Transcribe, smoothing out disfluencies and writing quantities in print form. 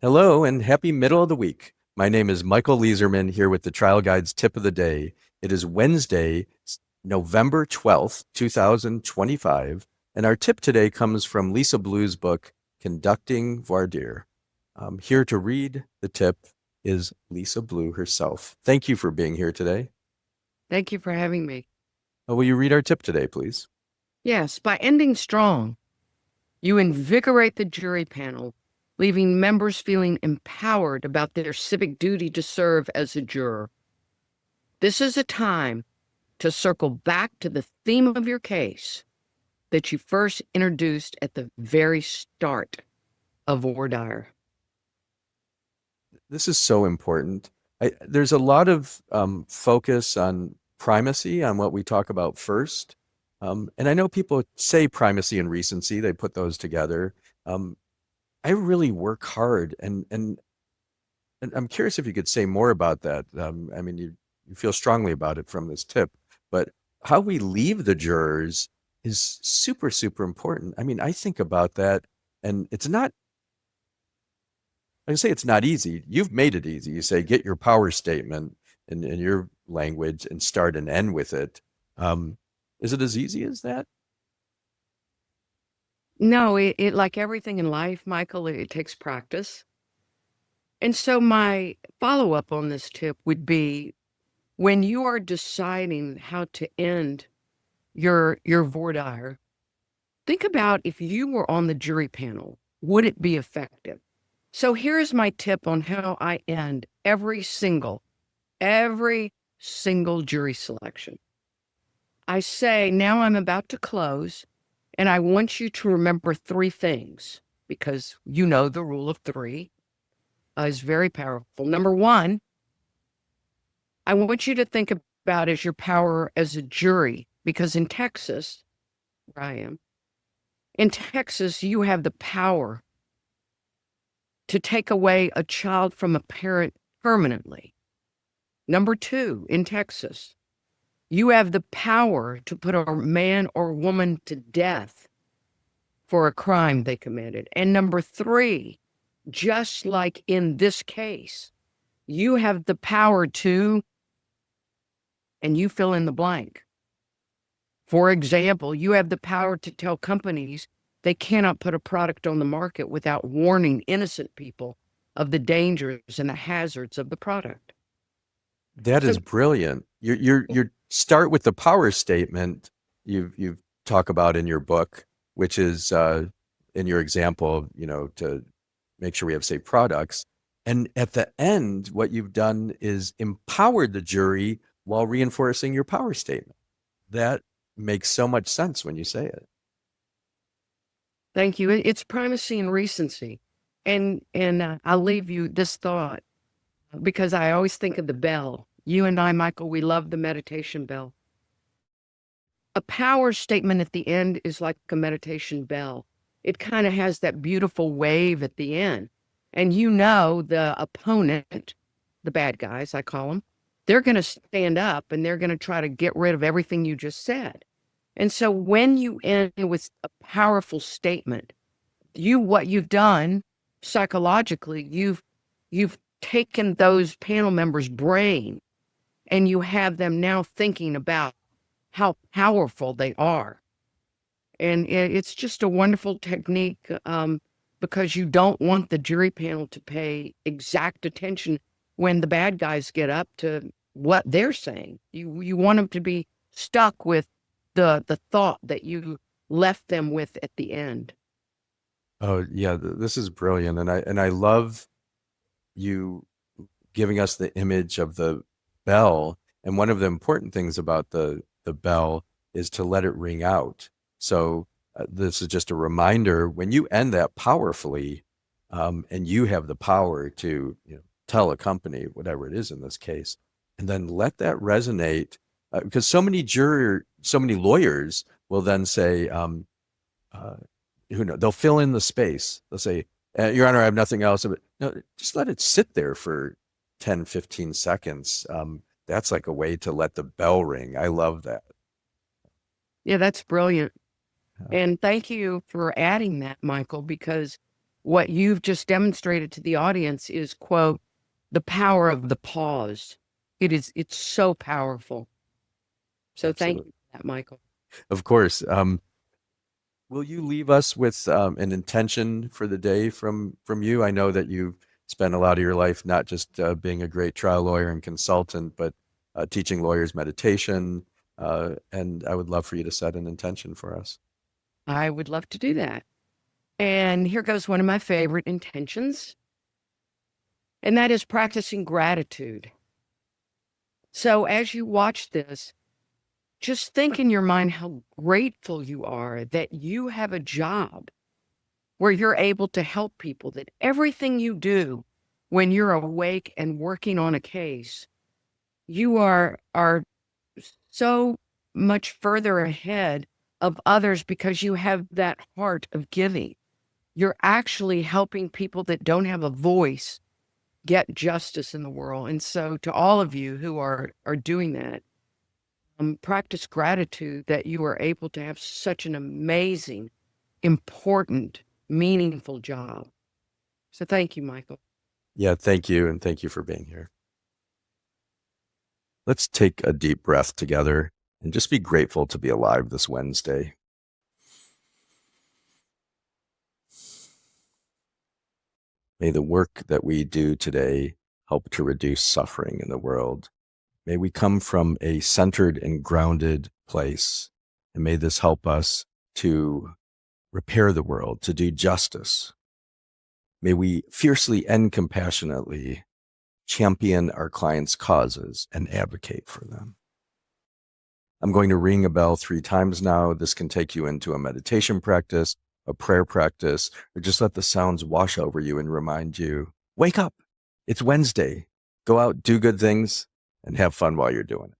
Hello and happy middle of the week. My name is Michael Leeserman here with the Trial Guide's tip of the day. It is Wednesday, November 12th, 2025, and our tip today comes from Lisa Blue's book, Conducting Voir dire. Here to read the tip is Lisa Blue herself. Thank you for being here today. Thank you for having me. Will you read our tip today, please? Yes, by ending strong, you invigorate the jury panel, leaving members feeling empowered about their civic duty to serve as a juror. This is a time to circle back to the theme of your case that you first introduced at the very start of voir dire. This is so important. There's a lot of focus on primacy, on what we talk about first. And I know people say primacy and recency, they put those together. Um, I really work hard, and I'm curious if you could say more about that. I mean, you feel strongly about it from this tip, but how we leave the jurors is super, super important. I mean, I think about that, and it's not, I say it's not easy. You've made it easy. You say, get your power statement in your language and start and end with it. Is it as easy as that? No, it like everything in life, Michael, it takes practice. And so my follow-up on this tip would be when you are deciding how to end your voir dire, think about if you were on the jury panel, would it be effective? So here's my tip on how I end every single jury selection. I say, now I'm about to close, and I want you to remember three things because you know the rule of three is very powerful. Number one, I want you to think about as your power as a jury, because in Texas, where I am, in Texas, you have the power to take away a child from a parent permanently. Number two, in Texas, you have the power to put a man or woman to death for a crime they committed. And number three, just like in this case, you have the power to, and you fill in the blank. For example, you have the power to tell companies they cannot put a product on the market without warning innocent people of the dangers and the hazards of the product. That So, is brilliant. You start with the power statement you talk about in your book, which is in your example, to make sure we have safe products. And at the end, what you've done is empowered the jury while reinforcing your power statement. That makes so much sense when you say it. thank you. It's primacy and recency. And I'll leave you this thought because I always think of the bell. You and I, Michael, we love the meditation bell. A power statement at the end is like a meditation bell. It kind of has that beautiful wave at the end. And you know, the opponent, the bad guys, I call them, they're going to stand up and they're going to try to get rid of everything you just said. And so when you end with a powerful statement, what you've done psychologically, you've taken those panel members' brain and you have them now thinking about how powerful they are. And it's just a wonderful technique because you don't want the jury panel to pay exact attention when the bad guys get up to what they're saying. You want them to be stuck with the thought that you left them with at the end. Oh yeah, this is brilliant, and I love you giving us the image of the bell. And one of the important things about the bell is to let it ring out. So this is just a reminder when you end that powerfully, and you have the power to tell a company whatever it is in this case, and then let that resonate because so many lawyers will then say, uh, who know, they'll fill in the space. They'll say, Your Honor, I have nothing else. But no, just let it sit there for 10, 15 seconds. That's like a way to let the bell ring. I love that. Yeah, that's brilliant. Yeah. And thank you for adding that, Michael, because what you've just demonstrated to the audience is, quote, the power of the pause. It's so powerful. So thank you Absolutely. for that, Michael. Of course. Will you leave us with an intention for the day from you? I know that you spent a lot of your life not just being a great trial lawyer and consultant, but teaching lawyers meditation. And I would love for you to set an intention for us. I would love to do that. And here goes one of my favorite intentions, and that is practicing gratitude. So as you watch this, just think in your mind how grateful you are that you have a job where you're able to help people, that everything you do when you're awake and working on a case, you are so much further ahead of others because you have that heart of giving. You're actually helping people that don't have a voice get justice in the world. And so to all of you who are doing that, practice gratitude that you are able to have such an amazing, important, meaningful job. So thank you, Michael. Yeah, thank you. And thank you for being here. Let's take a deep breath together and just be grateful to be alive this Wednesday. May the work that we do today help to reduce suffering in the world. May we come from a centered and grounded place. And may this help us to repair the world, to do justice. May we fiercely and compassionately champion our clients' causes and advocate for them. I'm going to ring a bell 3 times now. This can take you into a meditation practice, a prayer practice, or just let the sounds wash over you and remind you, wake up. It's Wednesday. Go out, do good things, and have fun while you're doing it.